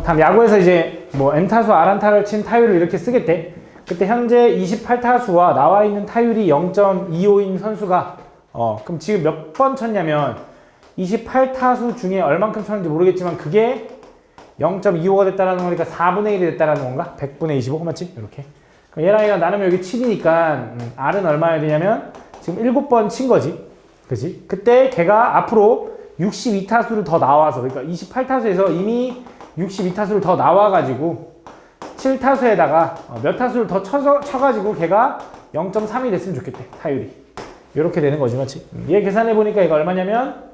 다음 야구에서 이제 뭐 N타수 R안타를 친 타율을 이렇게 쓰겠대. 그때 현재 28타수와 나와 있는 타율이 0.25인 선수가 그럼 지금 몇 번 쳤냐면 28타수 중에 얼만큼 쳤는지 모르겠지만 그게 0.25가 됐다라는 거니까 4분의 1이 됐다라는 건가? 100분의 25 맞지? 이렇게. 그럼 얘랑 얘가 나누면 여기 7이니까 R은 얼마야 되냐면 지금 7번 친 거지. 그치? 그때 걔가 앞으로 62타수를 더 나와서 그러니까 28타수에서 이미 62타수를 더 나와가지고 7타수에다가 몇 타수를 더 쳐가지고 걔가 0.3이 됐으면 좋겠대. 타율이. 이렇게 되는 거지 맞지? 얘 계산해보니까 얘가 얼마냐면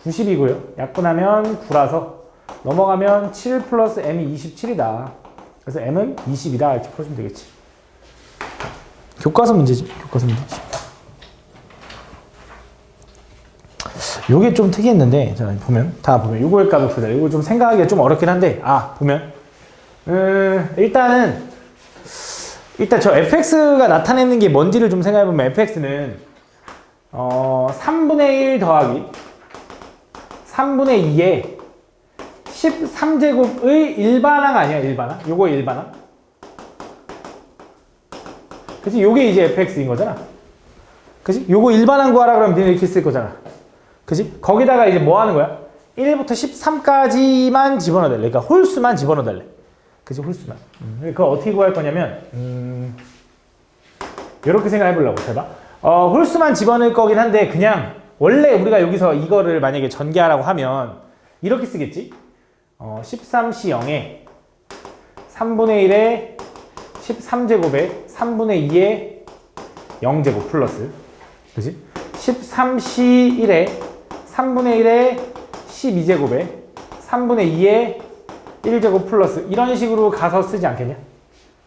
90이고요. 약분하면 9라서 넘어가면 7 플러스 m이 27이다. 그래서 m은 20이다. 이렇게 풀어주면 되겠지. 교과서 문제지. 교과서 문제. 요게 좀 특이했는데, 자, 보면, 다 보면, 요거의 값을 풀자. 이거 좀 생각하기가 좀 어렵긴 한데, 보면. 일단 저 fx가 나타내는 게 뭔지를 좀 생각해보면, fx는, 3분의 1 더하기, 3분의 2에 13제곱의 일반항 아니야, 일반항? 요거 일반항? 그치? 요게 이제 fx인 거잖아. 그치? 요거 일반항 구하라 그러면 니네 이렇게 쓸 거잖아. 그치? 거기다가 이제 뭐 하는 거야? 1부터 13까지만 집어넣어달래. 그러니까 홀수만 집어넣어달래. 그치? 홀수만. 그걸 어떻게 구할 거냐면, 이렇게 생각해 보려고. 잘 봐. 홀수만 집어넣을 거긴 한데, 그냥, 원래 우리가 여기서 이거를 만약에 전개하라고 하면, 이렇게 쓰겠지? 13C 0에 3분의 1에 13제곱에 3분의 2에 0제곱 플러스. 그치? 13C 1에 3분의 1에 12제곱에 3분의 2에 1제곱 플러스 이런 식으로 가서 쓰지 않겠냐?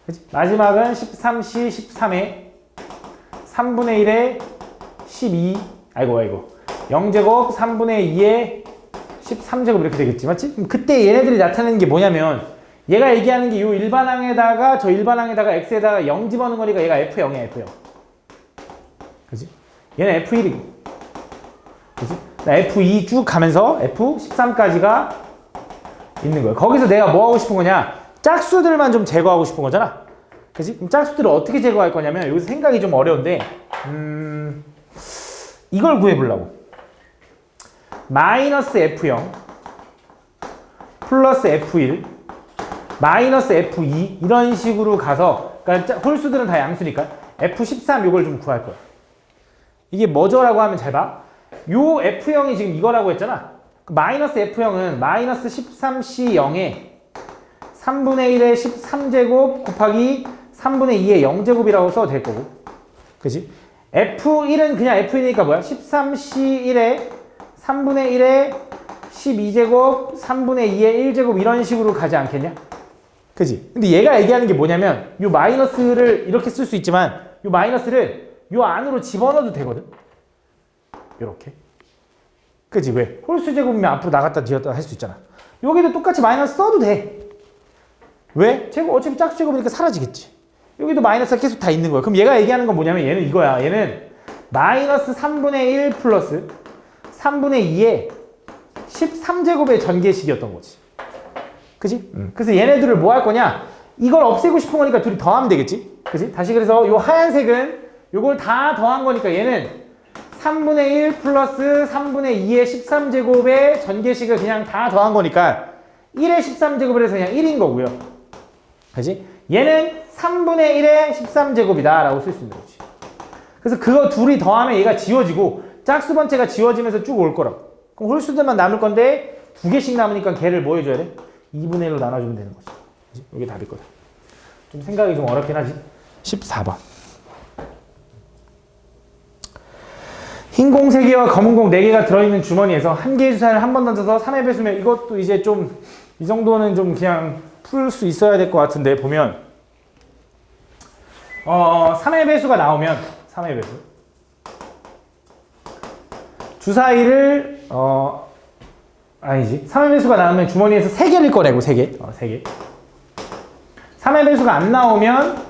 그치? 마지막은 13C 13에 3분의 1에 12 0제곱 3분의 2에 13제곱 이렇게 되겠지 맞지? 그럼 그때 얘네들이 나타내는 게 뭐냐면 얘가 얘기하는 게 이 일반항에다가 저 일반항에다가 x에다가 0 집어넣은 거니까 얘가 f0이야 f0 그치? 얘는 f1이고 그치? f2 쭉 가면서 f13까지가 있는 거야. 거기서 내가 뭐 하고 싶은 거냐? 짝수들만 좀 제거하고 싶은 거잖아. 그치? 그럼 짝수들을 어떻게 제거할 거냐면 여기서 생각이 좀 어려운데 이걸 구해보려고. 마이너스 f0 플러스 f1 마이너스 f2 이런 식으로 가서 그러니까 홀수들은 다 양수니까 f13 요걸 좀 구할 거야. 이게 뭐죠라고 하면 잘 봐. 요 f0이 지금 이거라고 했잖아. 마이너스 f0은 마이너스 13c 0에 3분의 1의 13제곱 곱하기 3분의 2의 0제곱이라고 써도 될 거고. 그치? f1은 그냥 f1이니까 뭐야? 13c 1에 3분의 1에 12제곱 3분의 2의 1제곱 이런 식으로 가지 않겠냐? 그치? 근데 얘가 얘기하는 게 뭐냐면 요 마이너스를 이렇게 쓸 수 있지만 요 마이너스를 요 안으로 집어넣어도 되거든? 요렇게. 그치? 왜? 홀수 제곱이면 앞으로 나갔다 뒤었다 할 수 있잖아. 여기도 똑같이 마이너스 써도 돼. 왜? 제곱 어차피 짝수 제곱이니까 사라지겠지. 여기도 마이너스가 계속 다 있는 거야. 그럼 얘가 얘기하는 건 뭐냐면 얘는 이거야. 얘는 마이너스 3분의 1 플러스 3분의 2의 13제곱의 전개식이었던 거지. 그치? 그래서 얘네들을 뭐 할 거냐? 이걸 없애고 싶은 거니까 둘이 더하면 되겠지? 그치? 다시 그래서 요 하얀색은 요걸 다 더한 거니까 얘는 3분의 1 플러스 3분의 2의 13제곱의 전개식을 그냥 다 더한 거니까 1의 13제곱을 해서 그냥 1인 거고요. 그치? 얘는 3분의 1의 13제곱이다 라고 쓸 수 있는 거지. 그래서 그거 둘이 더하면 얘가 지워지고 짝수 번째가 지워지면서 쭉 올 거라고. 그럼 홀수들만 남을 건데 두 개씩 남으니까 걔를 뭐 해줘야 돼? 2분의 1로 나눠주면 되는 거지. 그치? 이게 답일 거다. 좀 생각이 좀 어렵긴 하지. 14번. 흰 공 3개와 검은 공 4개가 들어있는 주머니에서 한 개의 주사를 한 번 던져서 3의 배수면 이것도 이제 좀 이 정도는 좀 그냥 풀 수 있어야 될 것 같은데 보면 3의 배수가 나오면 3의 배수 주사위를 아니지 3의 배수가 나오면 주머니에서 3개를 꺼내고 3개 3개 3의 배수가 안 나오면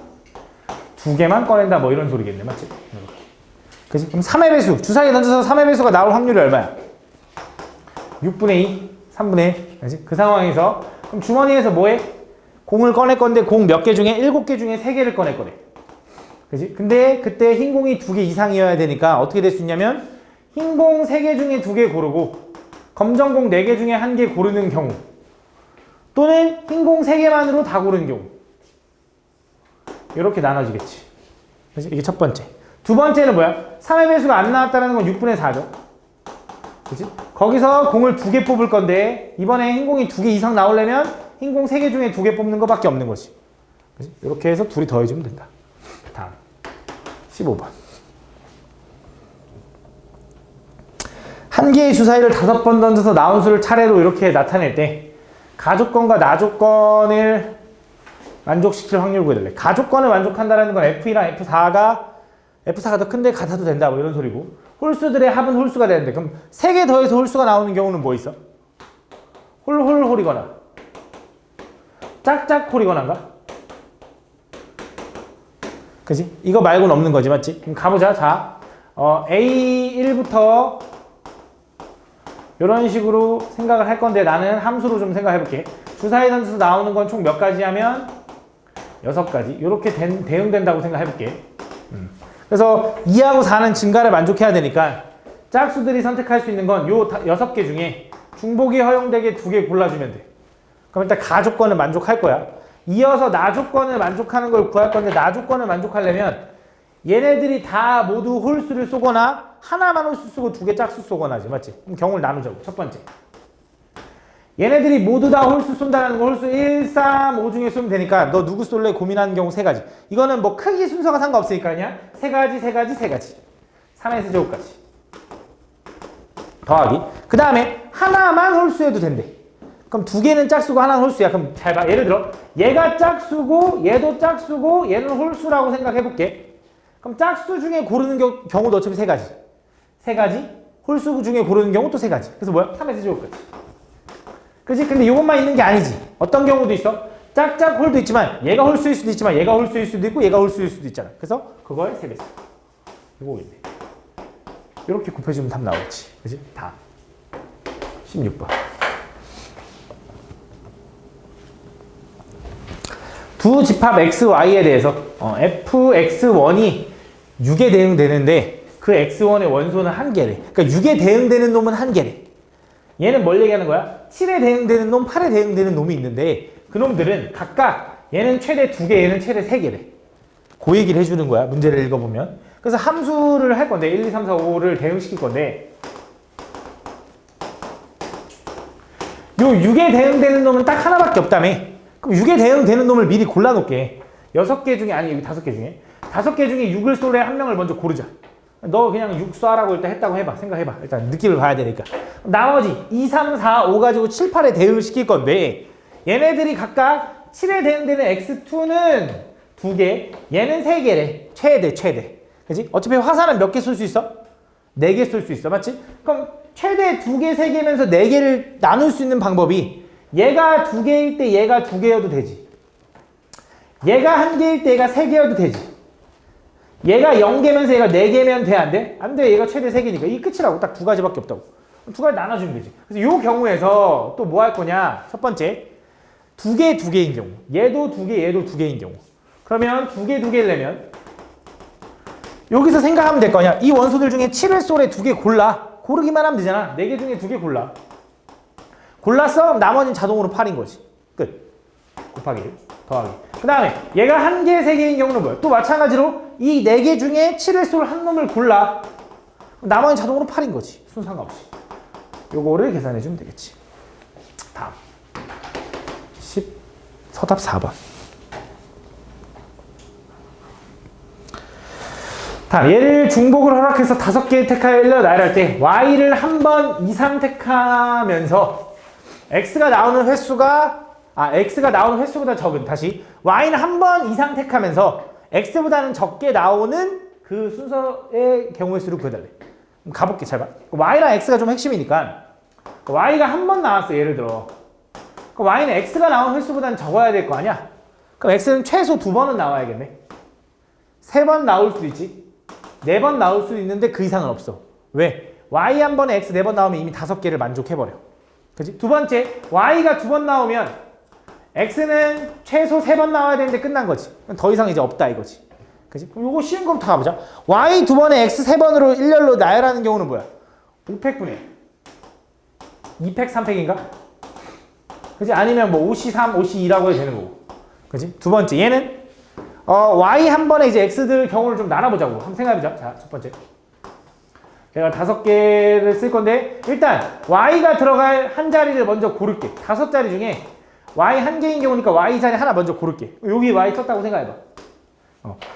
2개만 꺼낸다 뭐 이런 소리겠네 맞지? 이렇게. 그치? 그럼 3의 배수 주사위에 던져서 3의 배수가 나올 확률이 얼마야? 6분의 2 3분의 1 그치? 그 상황에서 그럼 주머니에서 뭐해? 공을 꺼낼 건데 공 몇 개 중에 7개 중에 3개를 꺼낼 거래. 그지? 근데 그때 흰 공이 2개 이상이어야 되니까 어떻게 될 수 있냐면 흰 공 3개 중에 2개 고르고 검정 공 4개 중에 1개 고르는 경우 또는 흰 공 3개만으로 다 고르는 경우 이렇게 나눠지겠지. 그치? 이게 첫 번째. 두 번째는 뭐야? 3의 배수가 안 나왔다는 건 6분의 4죠. 그치? 거기서 공을 2개 뽑을 건데 이번에 흰 공이 2개 이상 나오려면 흰 공 3개 중에 2개 뽑는 것밖에 없는 거지. 그치? 이렇게 해서 둘이 더해주면 된다. 다음 15번. 한 개의 주사위를 5번 던져서 나온 수를 차례로 이렇게 나타낼 때 가조건과 나조건을 만족시킬 확률 구해달래. 가조건을 만족한다는 건 F2랑 F4가 더 큰데 같아도 된다 뭐 이런 소리고 홀수들의 합은 홀수가 되는데 그럼 3개 더해서 홀수가 나오는 경우는 뭐 있어? 홀홀홀이거나 짝짝홀이거나인가? 그지? 이거 말고는 없는 거지 맞지? 그럼 가보자. 자, A1부터 이런 식으로 생각을 할 건데 나는 함수로 좀 생각해 볼게. 주사위 던져서 나오는 건 총 몇 가지 하면 6가지. 이렇게 대응된다고 생각해 볼게. 그래서 2하고 4는 증가를 만족해야 되니까 짝수들이 선택할 수 있는 건 요 6개 중에 중복이 허용되게 2개 골라주면 돼. 그럼 일단 가조건을 만족할 거야. 이어서 나조건을 만족하는 걸 구할 건데 나조건을 만족하려면 얘네들이 다 모두 홀수를 쏘거나 하나만 홀수 쓰고 2개 짝수 쏘거나지 맞지? 그럼 경우를 나누자고. 첫 번째 얘네들이 모두 다 홀수 쏜다는 거 홀수 1, 3, 5 중에 쏘면 되니까 너 누구 쏠래 고민하는 경우 3가지. 이거는 뭐 크기 순서가 상관없으니까 그냥 3가지 3에서 제곱까지 더하기. 그 다음에 하나만 홀수해도 된대. 그럼 2개는 짝수고 하나는 홀수야. 그럼 잘 봐. 예를 들어 얘가 짝수고 얘도 짝수고 얘는 홀수라고 생각해 볼게. 그럼 짝수 중에 고르는 경우도 어차피 3가지 홀수 중에 고르는 경우 또 3가지. 그래서 뭐야? 3에서 제곱까지. 그치? 근데 이것만 있는 게 아니지. 어떤 경우도 있어? 짝짝 홀도 있지만 얘가 홀수일 수도 있지만 얘가 홀수일 수도 있고 얘가 홀수일 수도 있잖아. 그래서 그걸 3배 써. 이거 있네. 이렇게 곱해주면 답 나오겠지. 그치? 다음 16번. 두 집합 x, y에 대해서 fx1이 6에 대응되는데 그 x1의 원소는 1개래. 그러니까 6에 대응되는 놈은 1개래. 얘는 뭘 얘기하는 거야? 7에 대응되는 놈, 8에 대응되는 놈이 있는데 그 놈들은 각각 얘는 최대 2개, 얘는 최대 3개래. 그 얘기를 해주는 거야. 문제를 읽어보면. 그래서 함수를 할 건데 1, 2, 3, 4, 5를 대응시킬 건데 요 6에 대응되는 놈은 딱 하나밖에 없다며. 그럼 6에 대응되는 놈을 미리 골라놓게. 6개 중에 아니 여기 5개 중에 5개 중에 6을 쏠래 한 명을 먼저 고르자. 너 그냥 6 쏴라고 일단 했다고 해봐. 생각해봐. 일단 느낌을 봐야 되니까. 나머지 2, 3, 4, 5 가지고 7, 8에 대응을 시킬 건데 얘네들이 각각 7에 대응되는 x2는 2개, 얘는 3개래. 최대. 그치? 어차피 화살은 몇 개 쏠 수 있어? 4개 쏠 수 있어. 맞지? 그럼 최대 2개, 3개면서 4개를 나눌 수 있는 방법이 얘가 2개일 때 얘가 2개여도 되지. 얘가 1개일 때 얘가 3개여도 되지. 얘가 0개면서 얘가 4개면 돼? 안 돼? 안 돼. 얘가 최대 3개니까. 이게 끝이라고. 딱 2가지밖에 없다고. 2가지 나눠주면 되지. 그래서 이 경우에서 또 뭐 할 거냐? 첫 번째, 2개인 경우. 얘도 2개, 얘도 2개인 경우. 그러면 2개려면 여기서 생각하면 될 거냐? 이 원소들 중에 7을 쏠에 2개 골라. 고르기만 하면 되잖아. 4개 중에 2개 골라. 골랐어? 나머지는 자동으로 8인 거지. 끝. 곱하기 1, 더하기. 그 다음에 얘가 1개, 3개인 경우는 뭐야? 또 마찬가지로 이 4개 중에 7을 쏠 한 놈을 골라. 나머지는 자동으로 8인 거지. 순서 상관없이. 요거를 계산해 주면 되겠지. 다음. 서답 4번. 다음. 얘를 중복을 허락해서 5개의 택하여 나열할 때 y를 한 번 이상 택하면서 x가 나오는 횟수보다 적은, 다시 y는 한 번 이상 택하면서 x보다는 적게 나오는 그 순서의 경우의 수를 구해달래. 그럼 가볼게. 잘 봐. y랑 x가 좀 핵심이니까 y가 한 번 나왔어. 예를 들어 그럼 y는 x가 나온 횟수보다는 적어야 될 거 아니야. 그럼 x는 최소 2번은 나와야겠네. 3번 나올 수도 있지. 4번 나올 수도 있는데 그 이상은 없어. 왜? y 한 번에 x 4번 나오면 이미 5개를 만족해버려. 그치? 두 번째, y가 2번 나오면 x는 최소 3번 나와야 되는데 끝난 거지. 더 이상 이제 없다 이거지. 그지? 그럼 요거 쉬운 거부터 가보자. y 2번에 x 3번으로 일렬로 나열하는 경우는 뭐야? 5팩분의 2팩 3팩인가? 그지? 아니면 뭐 5C3, 5C2라고 해도 되는 거고. 그지? 두 번째 얘는 y 한 번에 이제 x들 경우를 좀 나눠보자고. 한번 생각해보자. 자, 첫 번째. 내가 5개를 쓸 건데 일단 y가 들어갈 한 자리를 먼저 고를게. 5자리 중에 y 한 개인 경우니까 y 자리 하나 먼저 고를게. 여기 y 썼다고 생각해봐.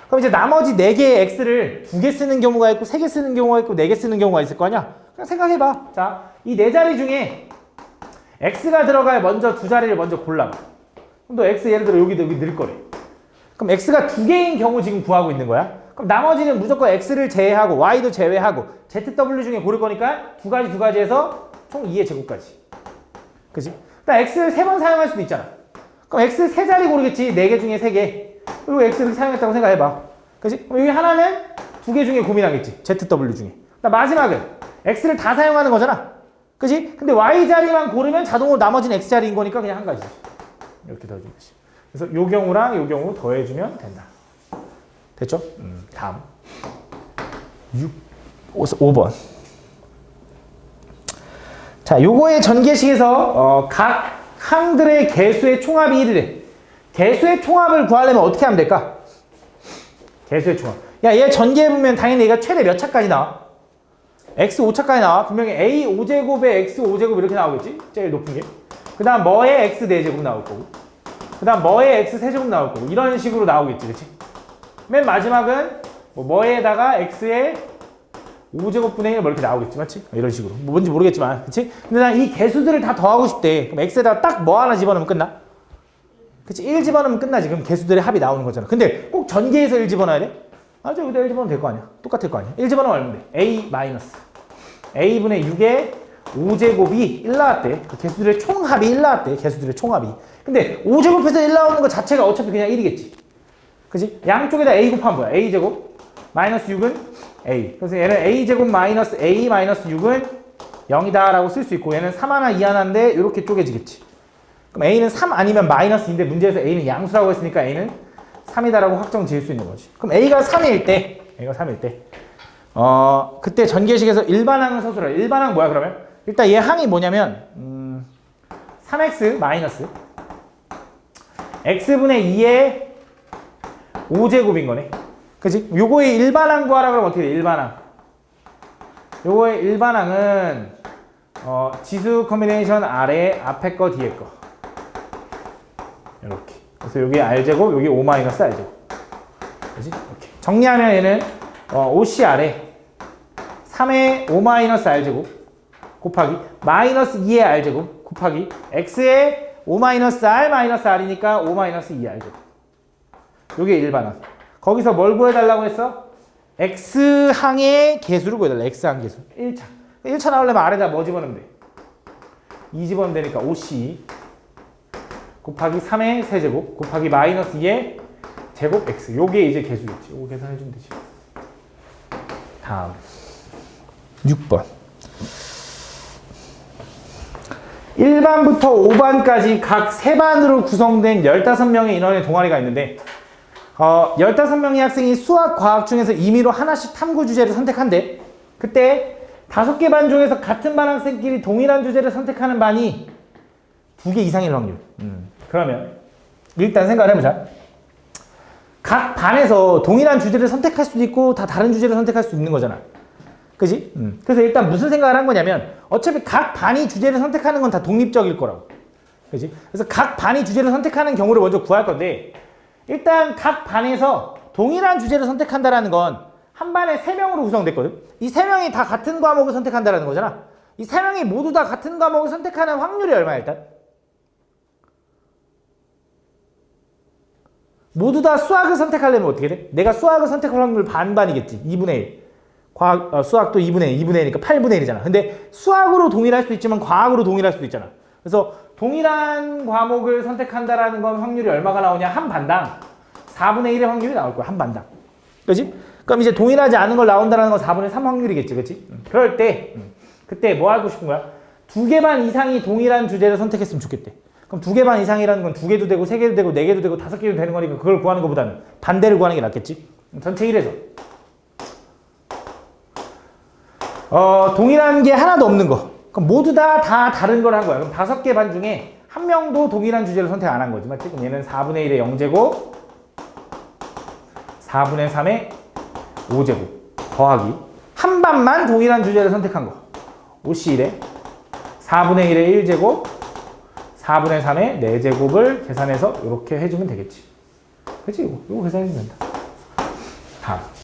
그럼 이제 나머지 4개의 x를 2개 쓰는 경우가 있고 3개 쓰는 경우가 있고 4개 쓰는 경우가 있을 거 아니야? 그냥 생각해봐. 자, 이 4자리 중에 x가 들어갈 먼저 2자리를 먼저 골라봐. 그럼 너 x 예를 들어 여기 넣을 거래. 그럼 x가 2개인 경우 지금 구하고 있는 거야. 그럼 나머지는 무조건 x를 제외하고 y도 제외하고 zw 중에 고를 거니까 두 가지 해서 총 2의 제곱까지. 그치? 그러니까 x를 3번 사용할 수도 있잖아. 그럼 x 3자리 고르겠지. 4개 중에 3개. 그리고 x를 사용했다고 생각해봐. 그치? 그럼 여기 하나는 2개 중에 고민하겠지. zw 중에. 마지막은 x를 다 사용하는 거잖아. 그치? 근데 y 자리만 고르면 자동으로 나머지는 x 자리인 거니까 그냥 한 가지. 이렇게 더해주는 거지. 그래서 요 경우랑 요 경우 더해주면 된다. 됐죠? 다음 5번. 자, 요거의 전개식에서 각 항들의 개수의 총합이 1이래. 개수의 총합을 구하려면 어떻게 하면 될까? 개수의 총합. 야, 얘 전개해보면 당연히 얘가 최대 몇 차까지 나와? x 5차까지 나와. 분명히 a 5제곱에 x 5제곱 이렇게 나오겠지? 제일 높은 게. 그 다음 뭐에 x 4제곱 나올 거고. 그 다음 뭐에 x 3제곱 나올 거고. 이런 식으로 나오겠지. 그치? 맨 마지막은 뭐에다가 x의 5제곱분의 1 뭐 이렇게 나오겠지. 맞지? 이런 식으로. 뭐 뭔지 모르겠지만. 그치? 근데 난 이 개수들을 다 더하고 싶대. 그럼 x에다가 딱 뭐 하나 집어넣으면 끝나? 그치? 1 집어넣으면 끝나지. 그럼 개수들의 합이 나오는 거잖아. 근데 꼭 전개해서 1 집어넣어야 돼? 저 여기다 1 집어넣으면 될 거 아니야. 똑같을 거 아니야. 1 집어넣으면 얼마인데? a 마이너스 a분의 6의 5제곱이 1 나왔대. 그 개수들의 총합이 1 나왔대. 개수들의 총합이. 근데 5제곱해서 1 나오는 거 자체가 어차피 그냥 1이겠지. 그치? 양쪽에다 a 곱하면 뭐야? a제곱 마이너스 6은 a. 그래서 얘는 a제곱 마이너스 a 마이너스 6은 0이다 라고 쓸 수 있고 얘는 3 하나 2 하나인데 이렇게 쪼개지겠지. 그럼 a는 3 아니면 마이너스인데 문제에서 a는 양수라고 했으니까 a는 3이다 라고 확정 지을 수 있는 거지. 그럼 a가 3일 때 그때 전개식에서 일반항을 서술하. 일반항 뭐야 그러면? 일단 얘 항이 뭐냐면 3x 마이너스 x분의 2의 5제곱인 거네. 그치? 요거의 일반항 구하라 그러면 어떻게 돼? 일반항. 요거의 일반항은 지수 커뮤니케이션 아래 앞에 거 뒤에 거. 이렇게. 그래서 여기 r제곱, 여기 5 마이너스 r제곱. 그치? 이렇게. 정리하면 얘는 5c 아래 3의 5 마이너스 r제곱 곱하기 마이너스 2의 r제곱 곱하기 x의 5 마이너스 r 마이너스 r이니까 5 마이너스 2 r제곱. 요게 일반항. 거기서 뭘 구해달라고 했어? x항의 개수를 구해달라. x항 개수. 1차. 1차 나오려면 아래다 뭐 집어넣으면 돼? 2 집어넣으면 되니까 5c 곱하기 3의 세제곱 곱하기 마이너스 2의 제곱 x. 요게 이제 개수겠지. 요거 계산해주면 되지. 다음 6번. 1반부터 5반까지 각 3반으로 구성된 15명의 인원의 동아리가 있는데 15명의 학생이 수학, 과학 중에서 임의로 하나씩 탐구 주제를 선택한대. 그때 5개 반 중에서 같은 반 학생끼리 동일한 주제를 선택하는 반이 2개 이상일 확률. 그러면 일단 생각을 해보자. 각 반에서 동일한 주제를 선택할 수도 있고 다 다른 주제를 선택할 수 있는 거잖아. 그지? 그래서 일단 무슨 생각을 한 거냐면 어차피 각 반이 주제를 선택하는 건 다 독립적일 거라고. 그지? 그래서 각 반이 주제를 선택하는 경우를 먼저 구할 건데 일단 각 반에서 동일한 주제를 선택한다라는 건 한 반에 3명으로 구성됐거든. 이 3명이 다 같은 과목을 선택한다라는 거잖아. 이 3명이 모두 다 같은 과목을 선택하는 확률이 얼마야 일단? 모두 다 수학을 선택하려면 어떻게 돼? 내가 수학을 선택할 확률 반반이겠지. 2분의 1. 수학도 2분의 1, 2분의 1이니까 8분의 1이잖아. 근데 수학으로 동일할 수도 있지만 과학으로 동일할 수도 있잖아. 그래서 동일한 과목을 선택한다라는 건 확률이 얼마가 나오냐? 한 반당 4분의 1의 확률이 나올 거야. 한 반당. 그렇지? 그럼 이제 동일하지 않은 걸 나온다는 건 4분의 3 확률이겠지. 그렇지? 그럴 때 그때 뭐 하고 싶은 거야? 2개 반 이상이 동일한 주제를 선택했으면 좋겠대. 그럼 2개 반 이상이라는 건 2개도 되고 3개도 되고 4개도 되고 5개도 되는 거니까 그걸 구하는 것보다는 반대를 구하는 게 낫겠지. 전체 1에서 동일한 게 하나도 없는 거. 그럼 모두 다 다른 걸 한 거야. 그럼 5개 반 중에 한 명도 동일한 주제를 선택 안 한 거지. 맞지? 그럼 얘는 4분의 1의 0제곱 4분의 3의 5제곱 더하기 한 반만 동일한 주제를 선택한 거. 5C1에 4분의 1의 1제곱 4분의 3의 4제곱을 계산해서 이렇게 해주면 되겠지. 그치? 이거 계산해주면 된다. 다음.